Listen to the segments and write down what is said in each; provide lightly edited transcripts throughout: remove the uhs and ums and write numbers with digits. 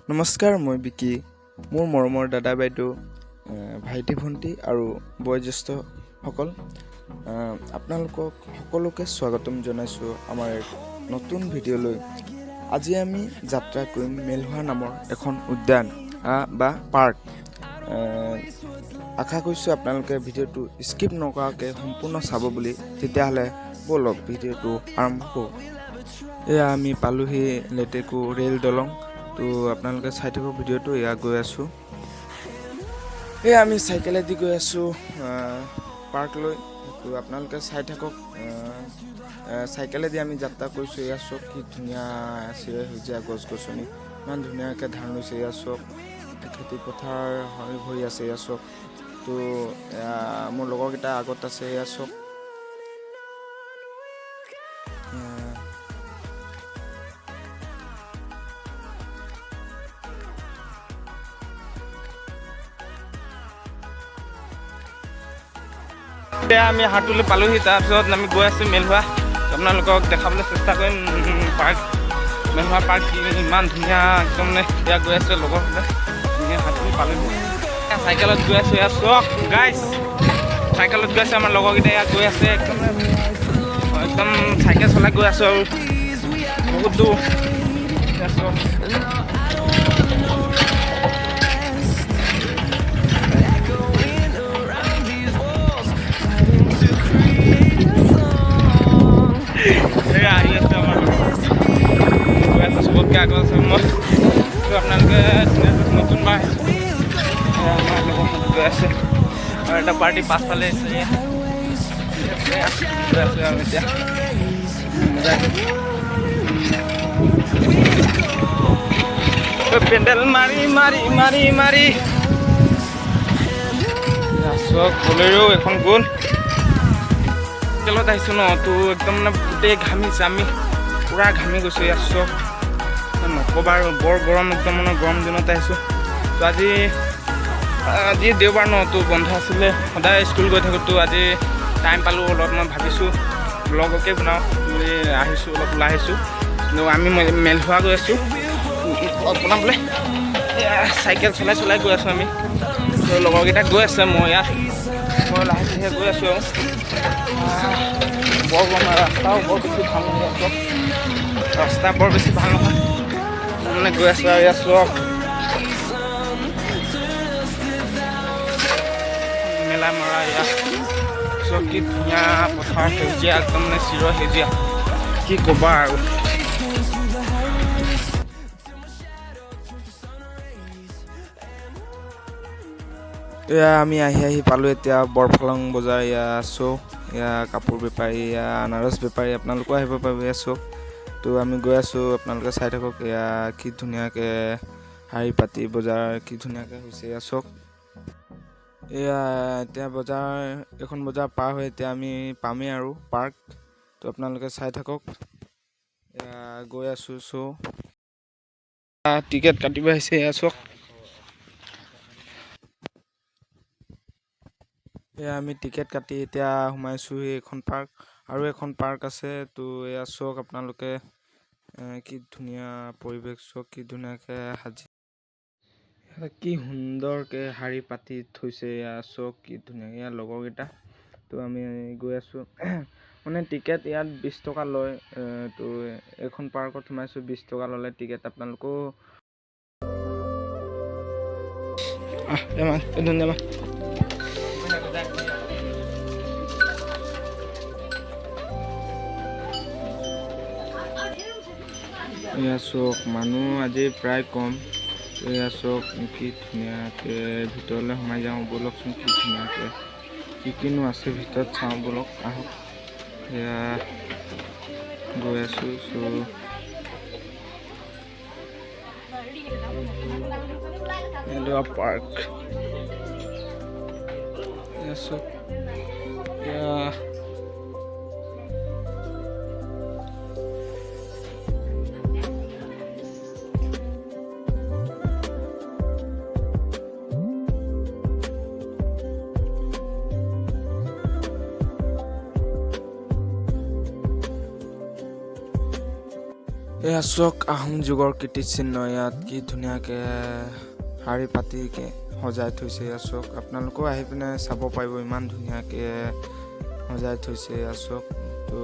নমস্কাৰ, মই বিকি। মোৰ মৰমৰ দাদা বাইদেউ, ভাইটি ভণ্টি আৰু বয়োজ্যেষ্ঠসকল, আপোনালোকক সকলোকে স্বাগতম জনাইছোঁ আমাৰ এক নতুন ভিডিঅ'লৈ। আজি আমি যাত্ৰা কৰিম মেলহোৱা নামৰ এখন উদ্যান বা পাৰ্ক। আশা কৰিছোঁ আপোনালোকে ভিডিঅ'টো স্কিপ নকৰাকৈ সম্পূৰ্ণ চাব বুলি। তেতিয়াহ'লে ব'লক ভিডিঅ'টো আৰম্ভ কৰোঁ। এয়া আমি পালোহি লেটেকু ৰেল দলং। তো আপোনালোকে চাই থাকক ভিডিঅ'টো। এয়া গৈ আছোঁ, এয়া আমি চাইকেলেদি গৈ আছোঁ পাৰ্কলৈ। তো আপোনালোকে চাই থাকক, চাইকেলেদি আমি যাত্ৰা কৰিছোঁ। এয়া চব কি ধুনীয়া চিৰে সেউজীয়া গছ গছনি, ইমান ধুনীয়াকৈ ধান লৈছে। এয়া চব খেতি পথাৰ হৈ আছে। এয়া চব তো মোৰ লগৰকেইটা আগত আছে। এয়া চব এতিয়া আমি হাতলৈ পালোহি। তাৰপিছত আমি গৈ আছোঁ মেলহোৱা। আপোনালোকক দেখাবলৈ চেষ্টা কৰিম পাৰ্ক, মেলহোৱা পাৰ্ক ইমান ধুনীয়া একদম। এতিয়া গৈ আছোঁ লগৰবিলাক, হাতলৈ পালোহি। চাইকেলত গৈ আছোঁ। এয়া চক গাইছ, চাইকেলত গৈ আছে আমাৰ লগৰকেইটা। ইয়াত গৈ আছে একদম চাইকেল চলাই গৈ আছোঁ আৰু বহুত দূৰ। চবতকৈ আগত আছে মই। আপোনালোকে নতুনবাৰ আমাৰ লগত গৈ আছে আৰু এটা পাৰ্টি পাছফালে আছে। গৈ আছোঁ আৰু এতিয়া পেণ্ডেল মাৰি মাৰি মাৰি মাৰি চক বলেৰো এখন গ'ল। হোটেলত আহিছোঁ ন, তো একদম গোটেই ঘামি চামি পূৰা ঘামি গৈছোঁ। ইয়াত চব নক'বা আৰু বৰ গৰম, একদম গৰম দিনত আহিছোঁ। তো আজি দেওবাৰ ন, তো বন্ধ আছিলে। সদায় স্কুল গৈ থাকোঁ। তো আজি টাইম পালোঁ অলপ, মই ভাবিছোঁ ব্লগকে বনাওঁ। আহিছোঁ অলপ ওলাই আহিছোঁ। আমি মেলহোৱা গৈ আছোঁ বনাবলৈ। চাইকেল চলাই চলাই গৈ আছোঁ আমি। তো লগৰকেইটা গৈ আছে, মই লাহে লাহে গৈ আছোঁ আৰু বৰ গৰম। ৰাস্তাও বৰ বেছি ভাল নহয়, ৰাস্তা বৰ বেছি ভাল নহয় গৈ আছোঁ আৰু ইয়াত চক মেলা মৰা। ইয়াত চব কি ধুনীয়া পথাৰ সেউজীয়া, একদম চিৰ সেউজীয়া, কি ক'বা আৰু। এয়া আমি আহি পালোঁ এতিয়া বৰফলং বজাৰ। এয়া চক, এয়া কাপোৰ বেপাৰী, এয়া আনাৰস বেপাৰী, আপোনালোকো আহিব পাৰিব। এয়া চক। তো আমি গৈ আছোঁ, আপোনালোকে চাই থাকক। এয়া কি ধুনীয়াকৈ শাৰী পাতি বজাৰ কি ধুনীয়াকৈ হৈছে। এয়া চক। এয়া এতিয়া এখন বজাৰ পাৰ হৈ এতিয়া আমি পামেই আৰু পাৰ্ক। তো আপোনালোকে চাই থাকক। এয়া গৈ আছোঁ। টিকেট কাটিব আহিছে। এয়া চক, এয়া আমি টিকেট কাটি এতিয়া সোমাইছোঁ এইখন পাৰ্ক। আৰু এখন পাৰ্ক আছে। তো এয়া চক আপোনালোকে, কি ধুনীয়া পৰিৱেশ চক, কি ধুনীয়াকৈ সাজি, কি সুন্দৰকৈ শাৰী পাতি থৈছে। এয়া চক কি ধুনীয়াকৈ। ইয়াৰ লগৰকেইটা। তো আমি গৈ আছোঁ। মানে টিকেট ইয়াত 20 টকা লয়। তো এইখন পাৰ্কত সোমাইছোঁ, 20 টকা ল'লে টিকেট। আপোনালোকেও এয়া চক, মানুহ আজি প্ৰায় কম। এয়া চক কি ধুনীয়াকৈ ভিতৰলৈ সোমাই যাওঁ ব'লকচোন। কি ধুনীয়াকৈ কিনো আছে ভিতৰত চাওঁ ব'লক, আহক। এয়া গৈ আছোঁ। মেলহোৱা পাৰ্ক। এয়া চক, এয়া এয়া চাওক আহোম যুগৰ কীৰ্তিচিহ্ন। ইয়াত কি ধুনীয়াকৈ শাৰী পাতিকৈ সজাই থৈছে। এয়া চাওক, আপোনালোকেও আহি পিনে চাব পাৰিব, ইমান ধুনীয়াকৈ সজাই থৈছে। এয়া চাওক, তো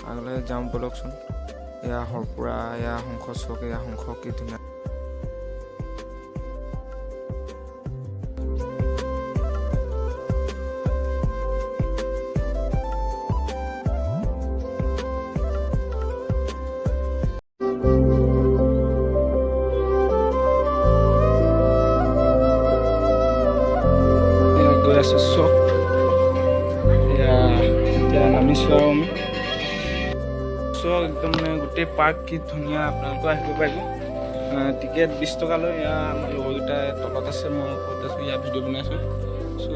আগলৈ যাওঁ ব'লকচোন। এয়া সৰপুৰা, এয়া শংখ চাওক, এয়া শংখ কি ধুনীয়া। গৈ আছো চক, এতিয়া নামিছোঁ আৰু আমি চক। একদম মানে গোটেই পাৰ্ক কি ধুনীয়া, আপোনালোকেও আহিব পাৰিব। টিকেট 20 টকা লৈ। এয়া আমাৰ লগৰকেইটা তলত আছে, মই ওপৰত আছোঁ, ইয়াত ভিডিঅ' বনাইছোঁ। চ'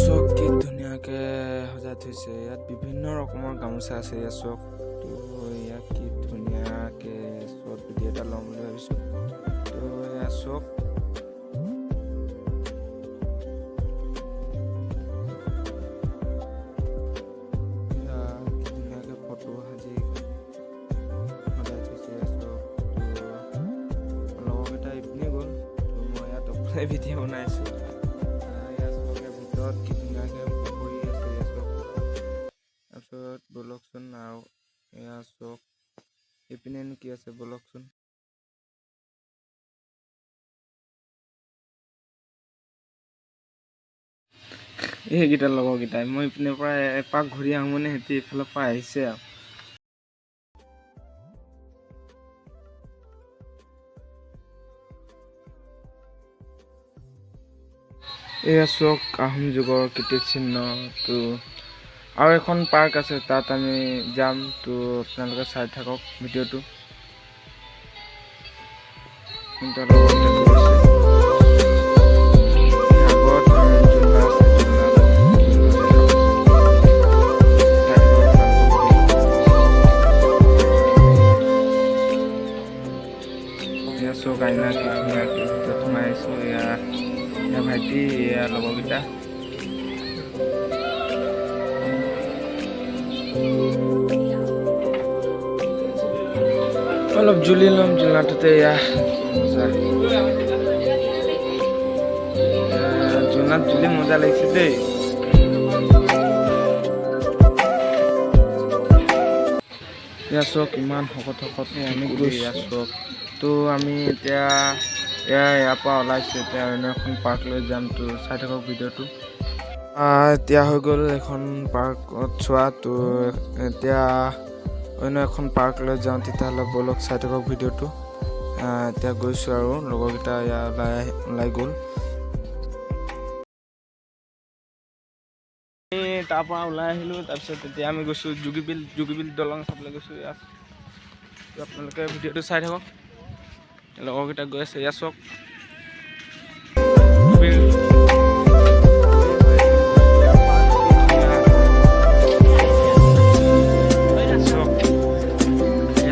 চাওক কি ধুনীয়াকৈ সজাই থৈছে। ইয়াত বিভিন্ন ৰকমৰ গামোচা আছে। এয়া চাওক, তো ইয়াত কি ধুনীয়াকৈ শ্বৰ্ট ভিডিঅ' এটা ল'ম বুলি ভাবিছোঁ। তো এয়া চাওক, এয়া কি ধুনীয়াকৈ ফটো সাজি সজাই থৈছে। এয়া চাওক, তো লগৰকেইটা ইপিনে গ'ল, তো মই ইয়াত অকলে ভিডিঅ' বনাইছোঁ। কি ধুনীয়াকৈ পুখুৰী আছে। এয়া চাওক, তাৰপিছত ব'লকচোন আৰু এয়া চাওক, এইপিনেনো কি আছে ব'লকচোন। এইকেইটা লগৰকেইটাই, মই ইপিনৰ পৰা এপাক ঘূৰি আহোঁ মানে সিহঁতি এইফালৰ পৰা আহিছে আৰু। এয়া চাওক আহোম যুগৰ কীৰ্তিচিহ্নটো। আৰু এখন পাৰ্ক আছে, তাত আমি যাম। তো আপোনালোকে চাই থাকক ভিডিঅ'টো। এয়া চাওক আইনা কি ধুনীয়াকৈ ভিতৰত সোমাই আহিছোঁ। এয়া ভাইটি, এয়া লগৰকেইটা। অলপ জুলি ল'ম, জোনাটোতে এয়া জোনাত জুলি মজা লাগিছে দেই। এয়া চাওক ইমান শকত আমি গৈছোঁ চাওক। তো আমি এতিয়া ইয়াৰ পৰা ওলাইছোঁ, এতিয়া অন্য এখন পাৰ্কলৈ যাম। তো চাই থাকক ভিডিঅ'টো। এতিয়া হৈ গ'ল এখন পাৰ্কত চোৱা। তো এতিয়া অন্য এখন পাৰ্কলৈ যাওঁ, তেতিয়াহ'লে ব'লক চাই থাকক ভিডিঅ'টো। এতিয়া গৈছোঁ আৰু লগৰকেইটা ওলাই গ'ল। তাৰ পৰা ওলাই আহিলোঁ, তাৰপিছত এতিয়া আমি গৈছোঁ যোগীবিল দলং চাবলৈ গৈছোঁ। ইয়াত আপোনালোকে ভিডিঅ'টো চাই থাকক। লগৰকেইটা গৈ আছে, এয়া চাওক।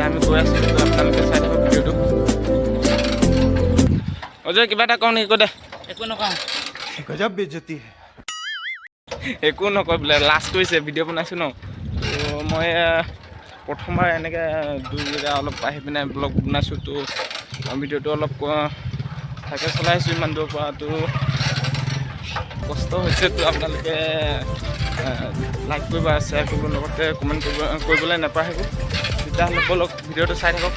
আমি গৈ আছোঁ, আপোনালোকে চাই থাকক ভিডিঅ'টো। অজয় কিবা এটা কওঁ নেকি? কৈ দে। একো নকওঁ। গজব বেইজ্জতি। একো নকয় বোলে, লাষ্ট কৰিছে, ভিডিঅ' বনাইছোঁ ন। তো মই প্ৰথমবাৰ এনেকৈ দূৰ জেগা অলপ আহি পিনে ব্লগ বনাইছোঁ। তো ভিডিঅ'টো অলপ চাইকেল চলাই আহিছোঁ ইমান দূৰৰ পৰা। তো কষ্ট হৈছে। তো আপোনালোকে লাইক কৰিব, শ্বেয়াৰ কৰিব, লগতে কমেণ্ট কৰিবলৈ নাপাহৰিব। তেতিয়াহ'লে ব'লক ভিডিঅ'টো চাই থাকক।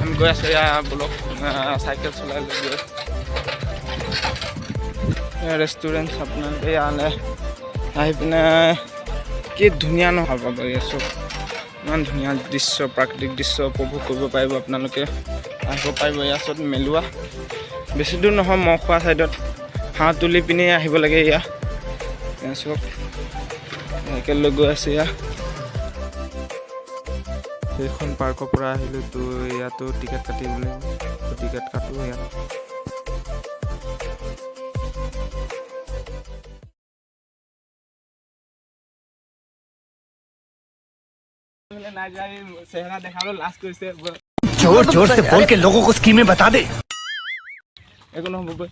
আমি গৈ আছোঁ, এয়া ব'লক চাইকেল চলাই গৈ ৰেষ্টুৰেণ্ট। আপোনালোকে ইয়ালৈ আহি পিনে কি ধুনীয়া নহয় পাব। এয়া চাওক ইমান ধুনীয়া দৃশ্য, প্ৰাকৃতিক দৃশ্য উপভোগ কৰিব পাৰিব। আপোনালোকে আহিব পাৰিব। এয়া চাওক মেলুৱা, বেছি দূৰ নহয়, মখোৱা ছাইডত হাঁহ তুলি পিনি আহিব লাগে। এয়া চাওক চাইকেল লৈ গৈ আছে। সেইখন পাৰ্কৰ পৰা আহিলোঁ। তো ইয়াতো টিকেট কাটিবলৈ, টিকেট কাটো ইয়াত। নাই যাই চেহেৰা দেখাবলৈ লাজ কৰিছে जोर जोर से बोल के लोगों को स्कीमें बता दे একো নহ'ব বৈ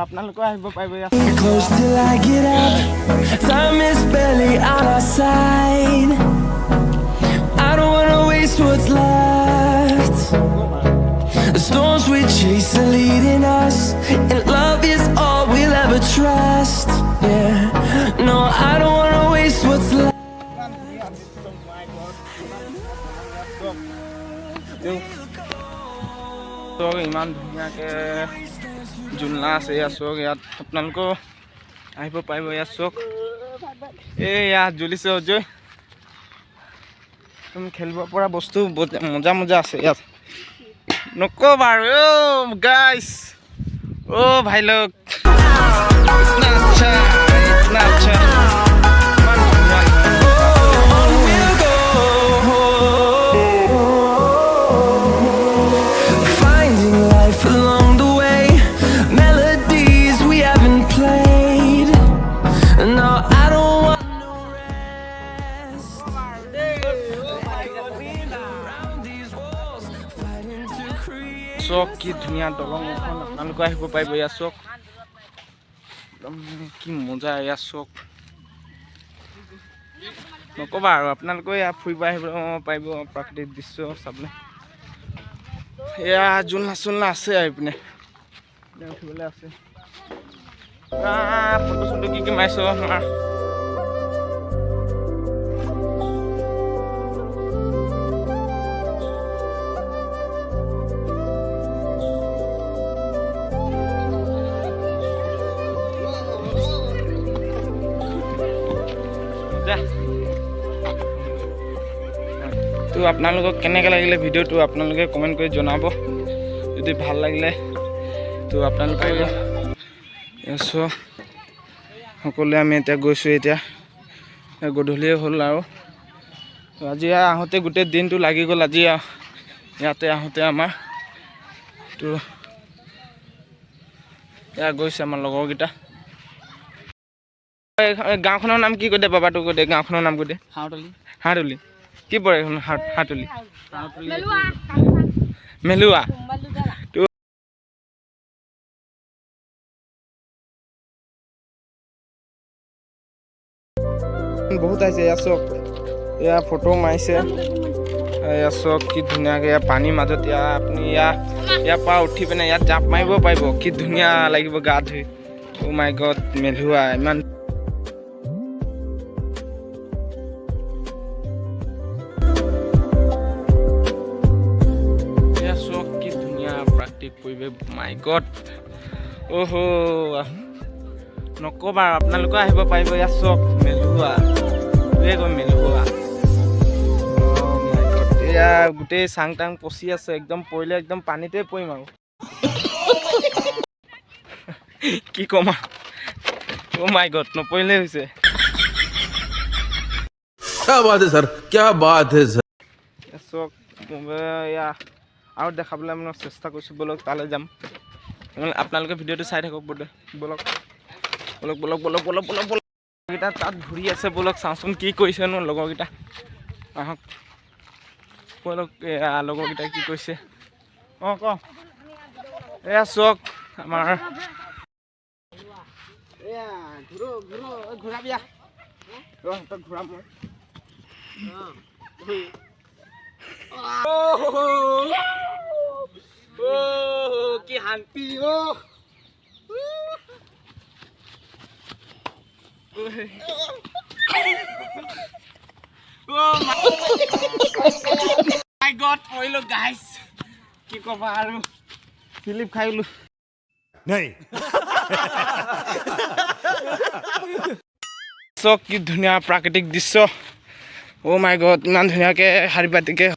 আপোনালোকে আহিব পাৰিব ইয়াত Close till I get up. Time is barely on our side. I don't wanna waste what's left. The storms we chase are leading us, and love is all we'll ever trust. Yeah, no, I don't wanna waste what's left. ইমান ধুনীয়াকৈ জোলনা আছে ইয়াত চওক ইয়াত আপোনালোকেও আহিব পাৰিব ইয়াত চওক এই ইয়াত জ্বলিছে অজয় তুমি খেলিব পৰা বস্তু মজা মজা আছে ইয়াত নক'বা আৰু অ' গাইছ অ' ভাই লোক ইতনা আচ্ছা ইতনা আচ্ছা Finding life along the way, melodies we haven't played. No, I don't want no rest. Around these walls, fighting to create. চক কি ধুনীয়া দলং এখন আপোনালোকে আহিব পাৰিব ইয়াত চক একদম কি মজা ইয়াত চক নক'বা আৰু আপোনালোকে ইয়াত ফুৰিব আহিব পাৰিব প্ৰাকৃতিক দৃশ্য চাবলৈ এয়া জোলনা চোলনা আছে আহি পিনে উঠিবলৈ আছে ফটো চটো কি মাৰিছোঁ আমাৰ তো আপোনালোকক কেনেকৈ লাগিলে ভিডিঅ'টো আপোনালোকে কমেণ্ট কৰি জনাব যদি ভাল লাগিলে তো আপোনালোকে সকলোৱে আমি এতিয়া গৈছোঁ এতিয়া গধূলিয়ে হ'ল আৰু আজি আহোঁতে গোটেই দিনটো লাগি গ'ল আজি ইয়াতে আহোঁতে আমাৰ তো এয়া গৈছে আমাৰ লগৰকেইটা গাঁওখনৰ নাম কি কৈ দে বাবা তোক কৈ দে গাঁওখনৰ নাম কৈ দে হাতলি কি পৰে এখন হাতলি মেলুৱা বহুত আহিছে এয়া চক এয়া ফটো মাৰিছে এয়া চক কি ধুনীয়াকৈ এয়া পানীৰ মাজত এয়া আপুনি ইয়াৰ পৰা উঠি পিনে ইয়াত জাঁপ মাৰিব পাৰিব কি ধুনীয়া লাগিব গা ধুই অ' মাই গড মেলুৱা ইমান পৰিৱেশ মাই গড অহ' নক'বা আপোনালোকে আহিব পাৰিব ইয়াত চক মেলুৱা মেলুৱা এয়া গোটেই চাং টাং পচি আছে একদম পৰিলে একদম পানীতে পৰিম আৰু কি ক'ম আৰু অ' মাই গড নপৰিলেই হৈছে क्या बात है सर क्या बात है सर চক এয়া আৰু দেখাবলৈ মই চেষ্টা কৰিছোঁ বলক তালৈ যাম আপোনালোকে ভিডিঅ'টো চাই থাকক বলক লগৰকেইটা তাত ঘূৰি আছে বলক চাওঁচোন কি কৰিছে ন লগৰকেইটা আহক বলক লগৰকেইটা কি কৰিছে অঁ ক এয়া চক আমাৰ এয়া ঘূৰাবিয়া ঘূৰাম মই কি শান্তি মাই গড পৰিলো গাইছ কি ক'বা আৰু ফিলিপ খাইলো नहीं চক কি ধুনীয়া প্ৰাকৃতিক দৃশ্য অ' মাই গড ইমান ধুনীয়াকৈ শাৰী পাতিকৈ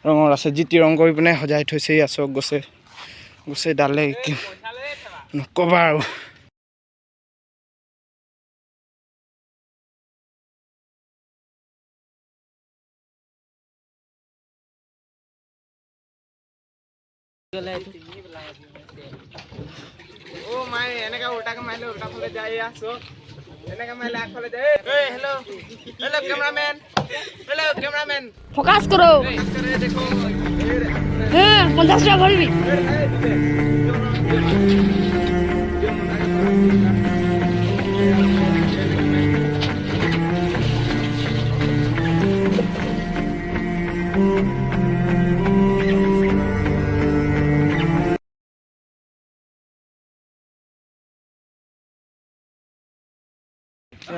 ৰঙৰ আছে যি ৰং কৰি পিনে সজাই থৈছে ইয়াত চক গছে ডালে নক'বা আৰু অ' মাই এনেকৈ উল্টাকৈ মাৰিলে উল্টা ফালে যায় চক hello cameraman hello cameraman focus কৰো হ্যাঁ 50 টাকা ভৰবি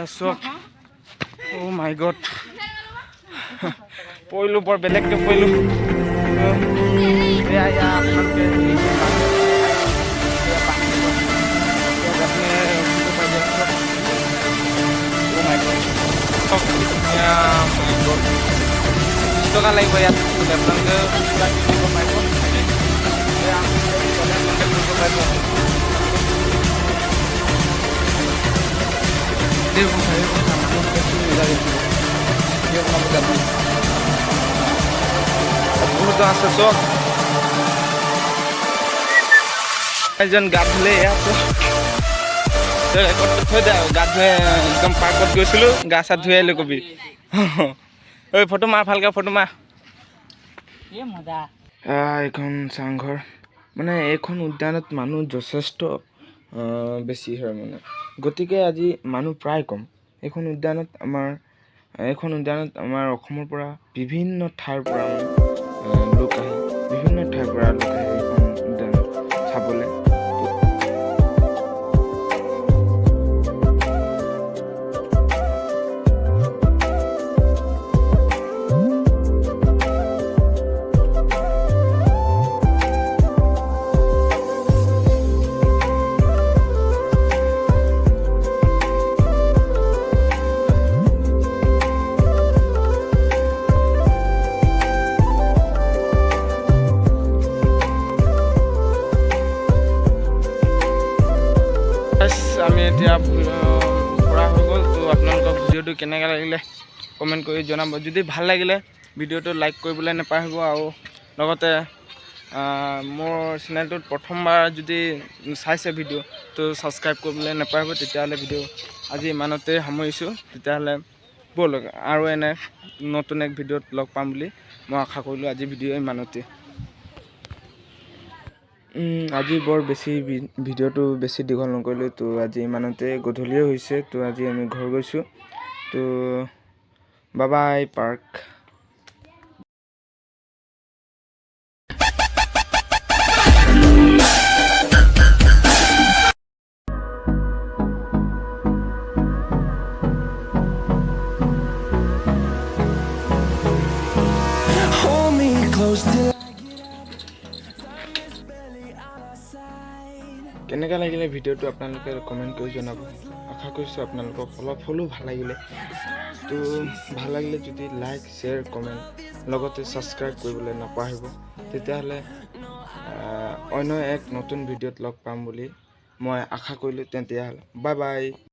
চক অ' মাই গড পৰিলোঁ বৰ বেলেগকৈ পৰিলোঁ এয়া আপোনালোকে টকা লাগিব ইয়াত আপোনালোকে দিব পাৰিব আছে চক এজন গা ধুলে ইয়াত ৰেকৰ্ডটো থৈ দে গা ধুৱে একদম পাৰ্কত গৈছিলোঁ গা চা ধুই আহিলোঁ কবি ঐ ফটো মাৰ ভালকৈ ফটো মাৰ এইখন চাংঘৰ মানে এইখন উদ্যানত মানুহ যথেষ্ট বেছি হয় মানে গতিকে আজি মানুহ প্ৰায় কম এইখন উদ্যানত আমাৰ অসমৰ পৰা বিভিন্ন ঠাইৰ পৰা লোক আহে এইখন উদ্যানত চাবলৈ আমি এতিয়া ফুৰা হৈ গ'ল তো আপোনালোকক ভিডিঅ'টো কেনেকৈ লাগিলে কমেণ্ট কৰি জনাব যদি ভাল লাগিলে ভিডিঅ'টো লাইক কৰিবলৈ নাপাহৰিব আৰু লগতে মোৰ চেনেলটোত প্ৰথমবাৰ যদি চাইছে ভিডিঅ' তো ছাবস্ক্ৰাইব কৰিবলৈ নাপাহৰিব তেতিয়াহ'লে ভিডিঅ' আজি ইমানতে সামৰিছোঁ তেতিয়াহ'লে ব'লক আৰু এনে নতুন এক ভিডিঅ'ত লগ পাম বুলি মই আশা কৰিলোঁ আজি ভিডিঅ' ইমানতে আজি বৰ বেছি ভিডিঅ'টো বেছি দীঘল নকৰিলোঁ তো আজি ইমানতে গধূলিয়ে হৈছে তো আজি আমি ঘৰ গৈছোঁ তো bye bye park Hold me close till কেনেকৈ লাগিলে ভিডিঅ'টো আপোনালোকে কমেণ্ট কৰি জনাব আশা কৰিছোঁ আপোনালোকক অলপ হ'লেও ভাল লাগিলে তো ভাল লাগিলে যদি লাইক শ্বেয়াৰ কমেণ্ট লগতে ছাবস্ক্ৰাইব কৰিবলৈ নাপাহৰিব তেতিয়াহ'লে অন্য এক নতুন ভিডিঅ'ত লগ পাম বুলি মই আশা কৰিলোঁ তেতিয়াহ'লে বাই বাই